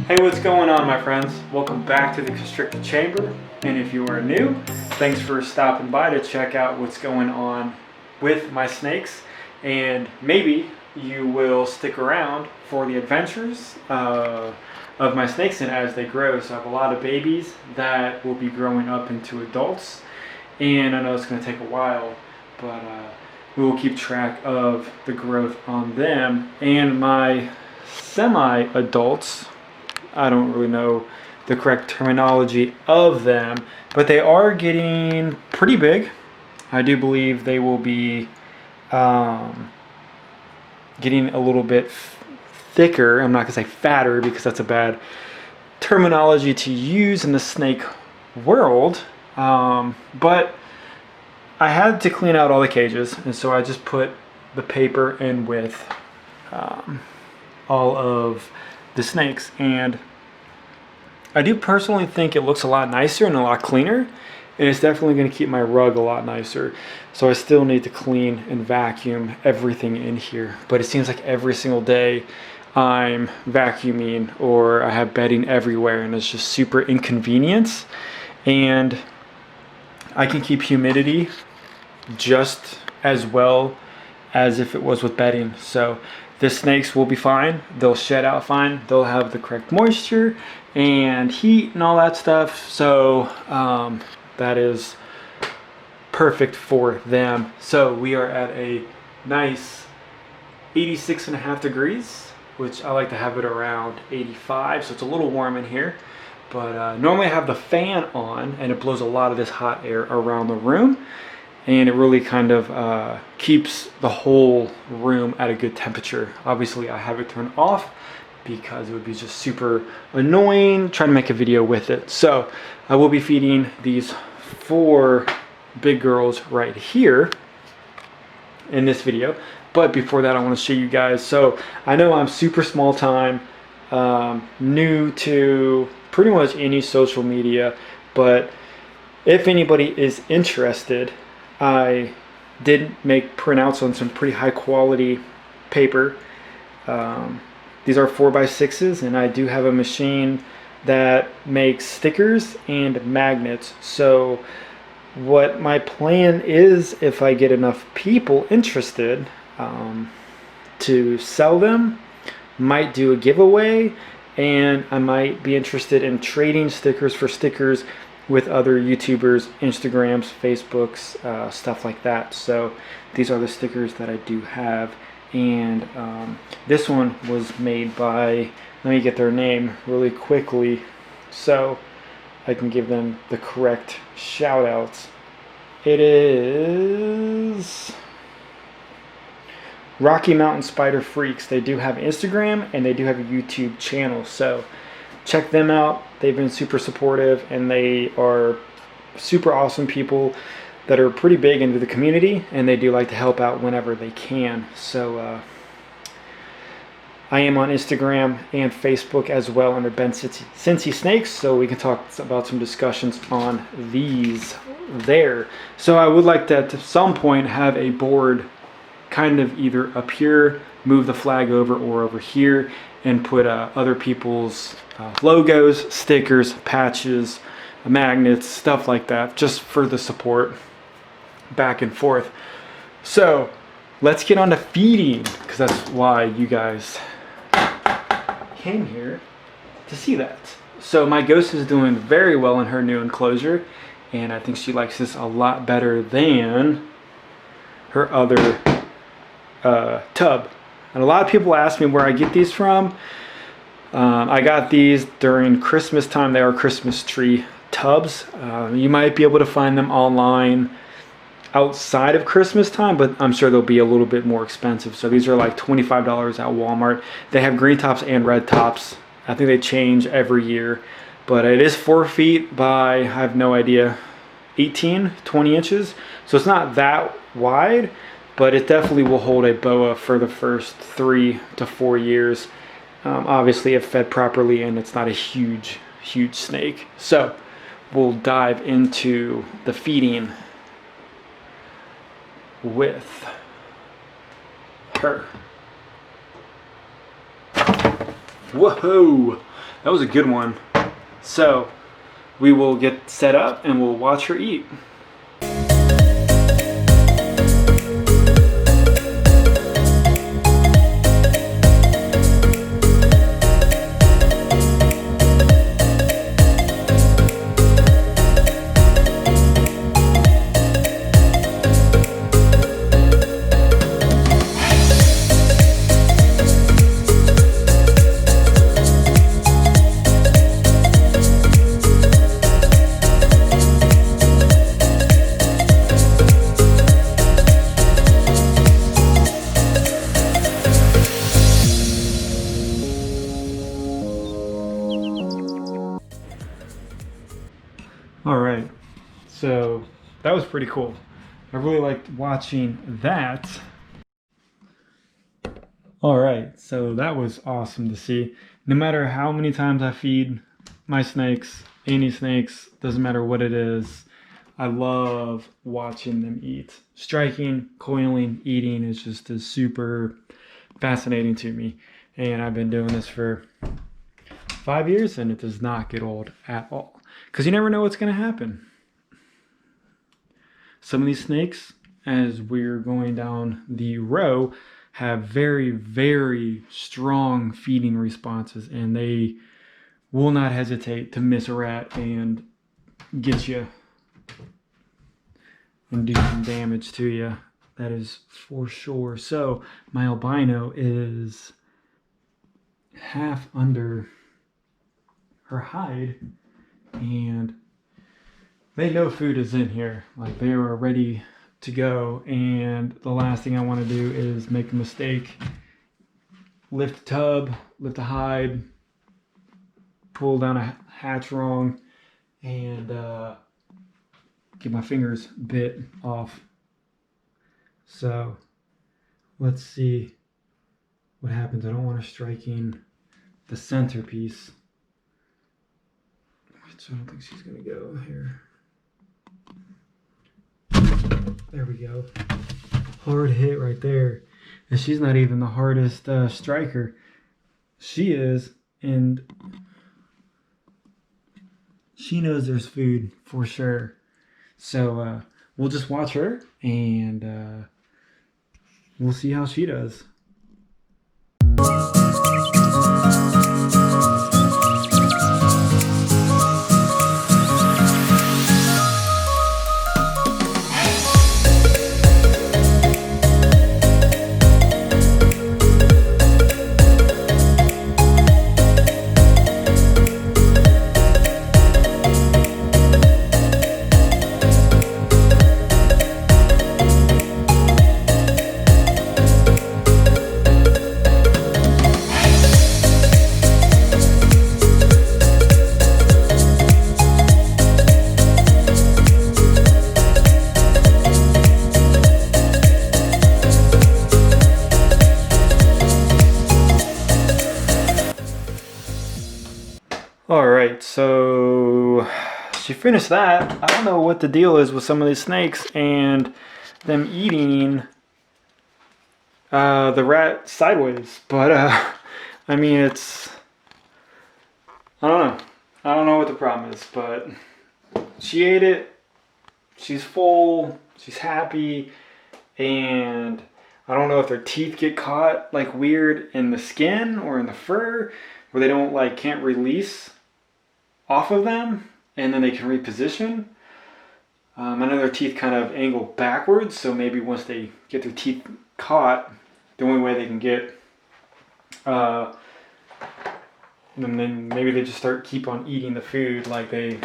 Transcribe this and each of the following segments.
Hey, what's going on, my friends? Welcome back to the Constrictor Chamber. And if you are new, thanks for stopping by to check out what's going on with my snakes. And maybe you will stick around for the adventures of my snakes and as they grow. So I have a lot of babies that will be growing up into adults. And I know it's going to take a while, but we will keep track of the growth on them. And my semi-adults, I don't really know the correct terminology of them, but they are getting pretty big. I do believe they will be getting a little bit thicker. I'm not going to say fatter because that's a bad terminology to use in the snake world. But I had to clean out all the cages, and so I just put the paper in with all of the snakes, and I do personally think it looks a lot nicer and a lot cleaner, and it's definitely going to keep my rug a lot nicer. So I still need to clean and vacuum everything in here, but it seems like every single day I'm vacuuming or I have bedding everywhere, and it's just super inconvenient. And I can keep humidity just as well as if it was with bedding. So the snakes will be fine. They'll shed out fine. They'll have the correct moisture and heat and all that stuff. So that is perfect for them. So we are at a nice 86.5 degrees, which I like to have it around 85. So it's a little warm in here. But normally I have the fan on and it blows a lot of this hot air around the room. And it really kind of keeps the whole room at a good temperature. Obviously I have it turned off because it would be just super annoying trying to make a video with it. So I will be feeding these 4 big girls right here in this video. But before that, I want to show you guys. So I know I'm super small time, new to pretty much any social media, but if anybody is interested, I did make printouts on some pretty high quality paper. These are 4x6s, and I do have a machine that makes stickers and magnets. So what my plan is, if I get enough people interested to sell them, might do a giveaway, and I might be interested in trading stickers for stickers with other YouTubers, Instagrams, Facebooks, stuff like that. So these are the stickers that I do have, and this one was made by, let me get their name really quickly so I can give them the correct shout outs. It is Rocky Mountain Spider Freaks. They do have Instagram and they do have a YouTube channel, so check them out. They've been super supportive, and they are super awesome people that are pretty big into the community, and they do like to help out whenever they can. So I am on Instagram and Facebook as well under Ben Cincy Snakes, so we can talk about some discussions on these there. So I would like to, at some point, have a board kind of either up here, move the flag over, or over here, and put other people's logos, stickers, patches, magnets, stuff like that, just for the support back and forth. So let's get on to feeding, because that's why you guys came here to see that. So my ghost is doing very well in her new enclosure, and I think she likes this a lot better than her other tub. And a lot of people ask me where I get these from. I got these during Christmas time. They are Christmas tree tubs. You might be able to find them online outside of Christmas time, but I'm sure they'll be a little bit more expensive. So these are like $25 at Walmart. They have green tops and red tops. I think they change every year, but it is 4 feet by, I have no idea, 18, 20 inches. So it's not that wide, but it definitely will hold a boa for the first 3 to 4 years. Obviously, if fed properly, and it's not a huge snake. So we'll dive into the feeding with her. Whoa! That was a good one. So we will get set up and we'll watch her eat. All right, so that was pretty cool. I really liked watching that. All right, so that was awesome to see. No matter how many times I feed my snakes, any snakes, doesn't matter what it is, I love watching them eat. Striking, coiling, eating is just super fascinating to me. And I've been doing this for 5 years and it does not get old at all. Because you never know what's going to happen. Some of these snakes, as we're going down the row, have very, very strong feeding responses, and they will not hesitate to miss a rat and get you and do some damage to you. That is for sure. So my albino is half under her hide, and they know food is in here. Like, they are ready to go, and the last thing I want to do is make a mistake, lift a tub, lift a hide, pull down a hatch wrong, and get my fingers bit off. So let's see what happens. I don't want her striking the centerpiece. So I don't think she's gonna go here. There we go. Hard hit right there. And she's not even the hardest striker. She is, and she knows there's food for sure. So we'll just watch her and we'll see how she does. Alright, so she finished that. I don't know what the deal is with some of these snakes and them eating the rat sideways. But, I mean, it's... I don't know. I don't know what the problem is, but she ate it. She's full. She's happy. And I don't know if their teeth get caught, like, weird in the skin or in the fur, where they don't, like, can't release off of them, and then they can reposition. I know their teeth kind of angle backwards, so maybe once they get their teeth caught, the only way they can get, and then maybe they just keep on eating the food like they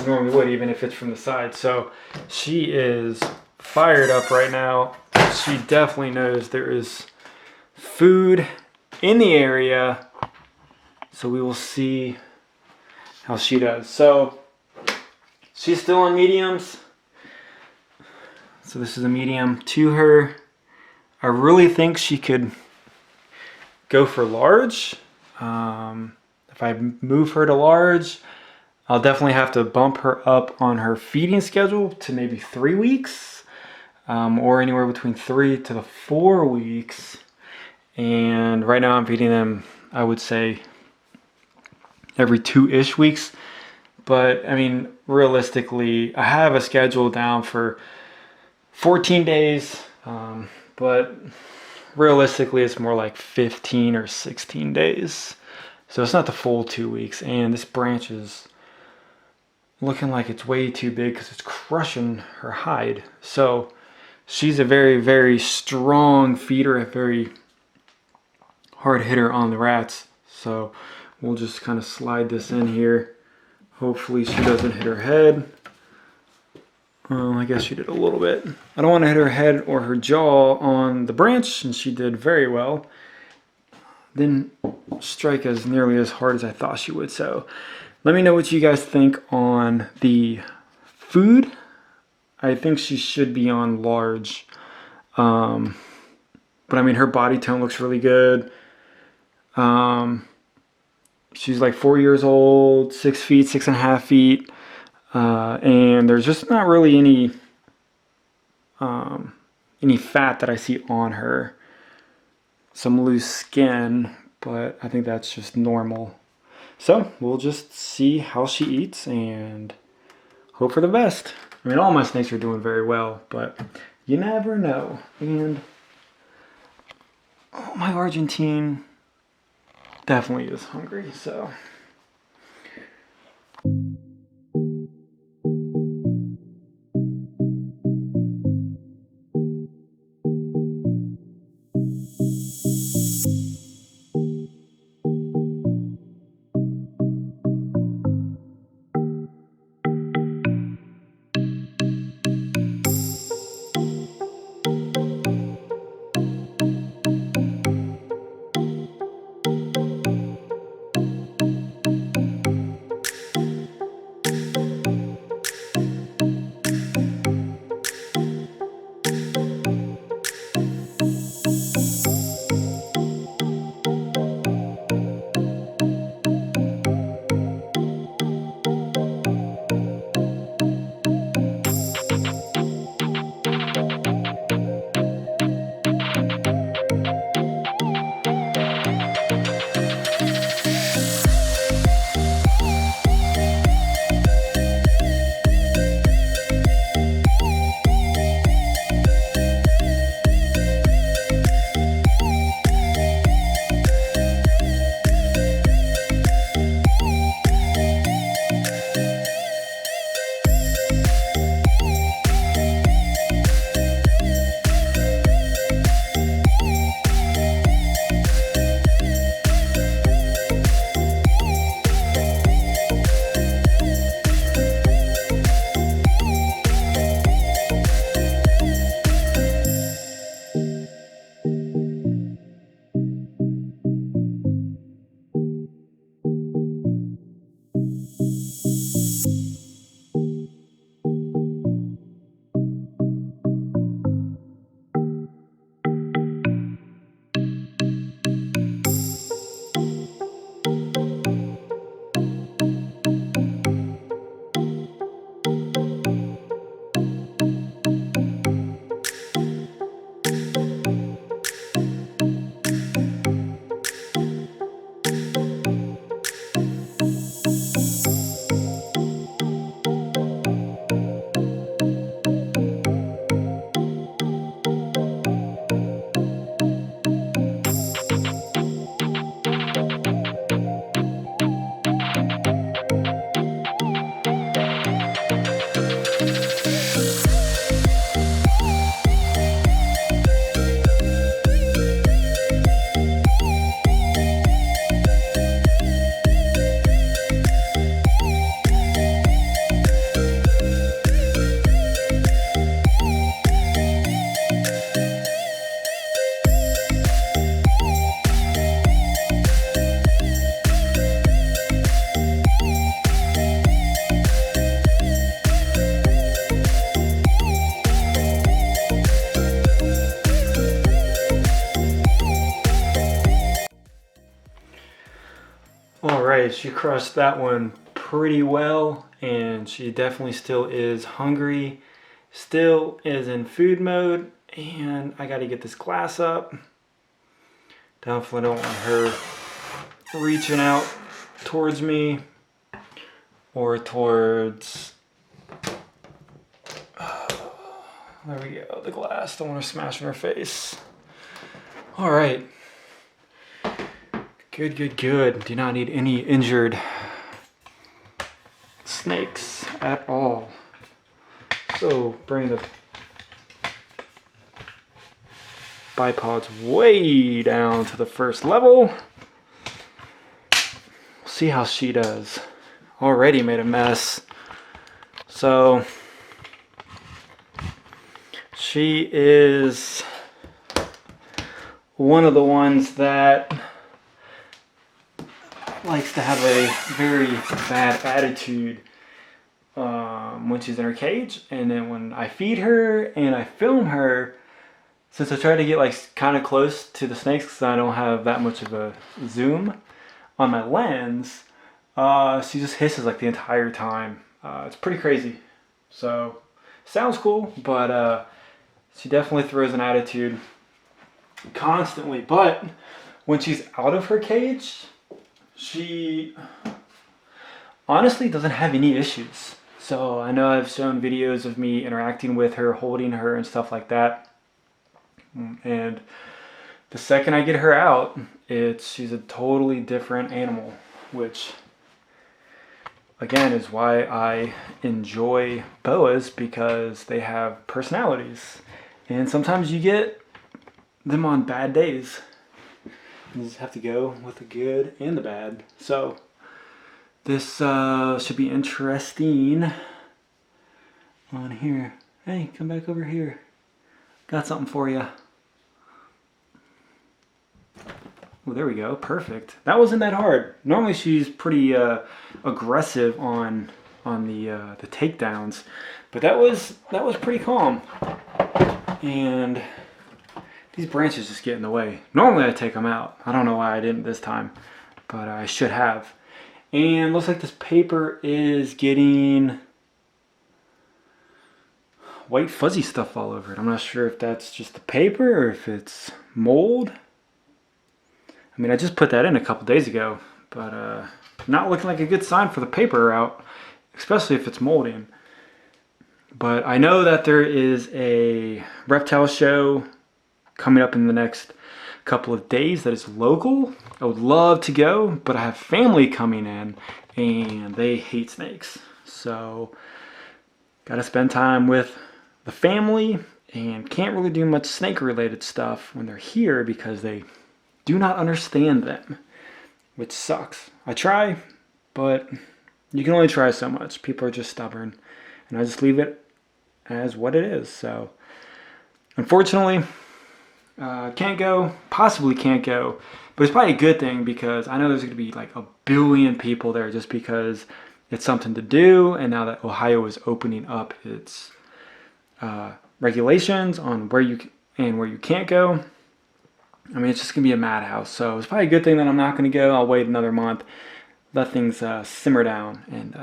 normally would, even if it's from the side. So she is fired up right now. She definitely knows there is food in the area, so we will see how she does. So she's still on mediums. So this is a medium to her. I really think she could go for large. If I move her to large, I'll definitely have to bump her up on her feeding schedule to maybe 3 weeks, or anywhere between 3 to 4 weeks. And right now I'm feeding them, I would say, every 2-ish weeks. But I mean, realistically, I have a schedule down for 14 days, but realistically it's more like 15 or 16 days. So it's not the full 2 weeks. And this branch is looking like it's way too big because it's crushing her hide. So she's a very, very strong feeder, a very hard hitter on the rats. So we'll just kind of slide this in here. Hopefully she doesn't hit her head. I guess she did a little bit. I don't want to hit her head or her jaw on the branch, and she did very well. Didn't strike as nearly as hard as I thought she would. So let me know what you guys think on the food. I think she should be on large. But I mean, her body tone looks really good. She's like 4 years old, 6 feet, 6.5 feet. And there's just not really any fat that I see on her. Some loose skin, but I think that's just normal. So we'll just see how she eats and hope for the best. I mean, all my snakes are doing very well, but you never know. And oh, my Argentine definitely is hungry, so. Alright, she crushed that one pretty well, and she definitely still is hungry, still is in food mode, and I gotta get this glass up. Definitely don't want her reaching out towards me or towards, there we go, the glass. Don't want to smash in her face. All right. Good, good, good. Do not need any injured snakes at all. So bring the bipods way down to the first level. See how she does. Already made a mess. So she is one of the ones that likes to have a very bad attitude when she's in her cage, and then when I feed her and I film her, since I try to get like kind of close to the snakes because I don't have that much of a zoom on my lens, she just hisses like the entire time. It's pretty crazy. So sounds cool, but she definitely throws an attitude constantly. But when she's out of her cage, she honestly doesn't have any issues. So I know I've shown videos of me interacting with her, holding her and stuff like that. And the second I get her out, she's a totally different animal, which again is why I enjoy boas, because they have personalities. And sometimes you get them on bad days. You just have to go with the good and the bad. So this should be interesting on here. Hey, come back over here. Got something for you. Oh, there we go. Perfect. That wasn't that hard. Normally she's pretty aggressive on the takedowns, but that was pretty calm. And these branches just get in the way. Normally I take them out. I don't know why I didn't this time, but I should have. And looks like this paper is getting white fuzzy stuff all over it. I'm not sure if that's just the paper or if it's mold. I mean, I just put that in a couple days ago, but not looking like a good sign for the paper route, especially if it's molding. But I know that there is a reptile show coming up in the next couple of days that is local. I would love to go, but I have family coming in and they hate snakes. So gotta spend time with the family and can't really do much snake related stuff when they're here because they do not understand them, which sucks. I try, but you can only try so much. People are just stubborn, and I just leave it as what it is. So unfortunately, can't go, possibly can't go, but it's probably a good thing because I know there's going to be like a billion people there just because it's something to do. And now that Ohio is opening up its regulations on where you can and where you can't go, I mean, it's just going to be a madhouse. So it's probably a good thing that I'm not going to go. I'll wait another month, let things simmer down, and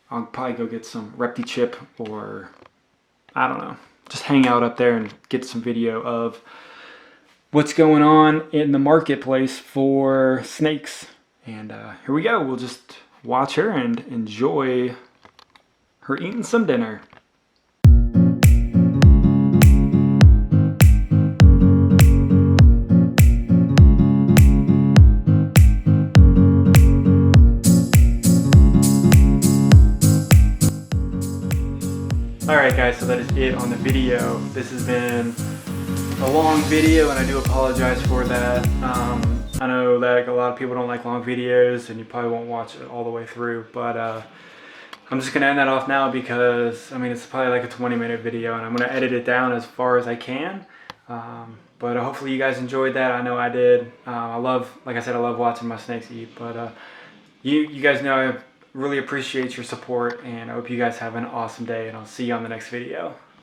I'll probably go get some Repti chip, or I don't know, just hang out up there and get some video of what's going on in the marketplace for snakes. And here we go. We'll just watch her and enjoy her eating some dinner. Alright guys, so that is it on the video. This has been a long video and I do apologize for that. I know that a lot of people don't like long videos and you probably won't watch it all the way through, but I'm just going to end that off now because, I mean, it's probably like a 20-minute video and I'm going to edit it down as far as I can. But hopefully you guys enjoyed that. I know I did. Like I said, I love watching my snakes eat, but you guys know I really appreciate your support, and I hope you guys have an awesome day, and I'll see you on the next video.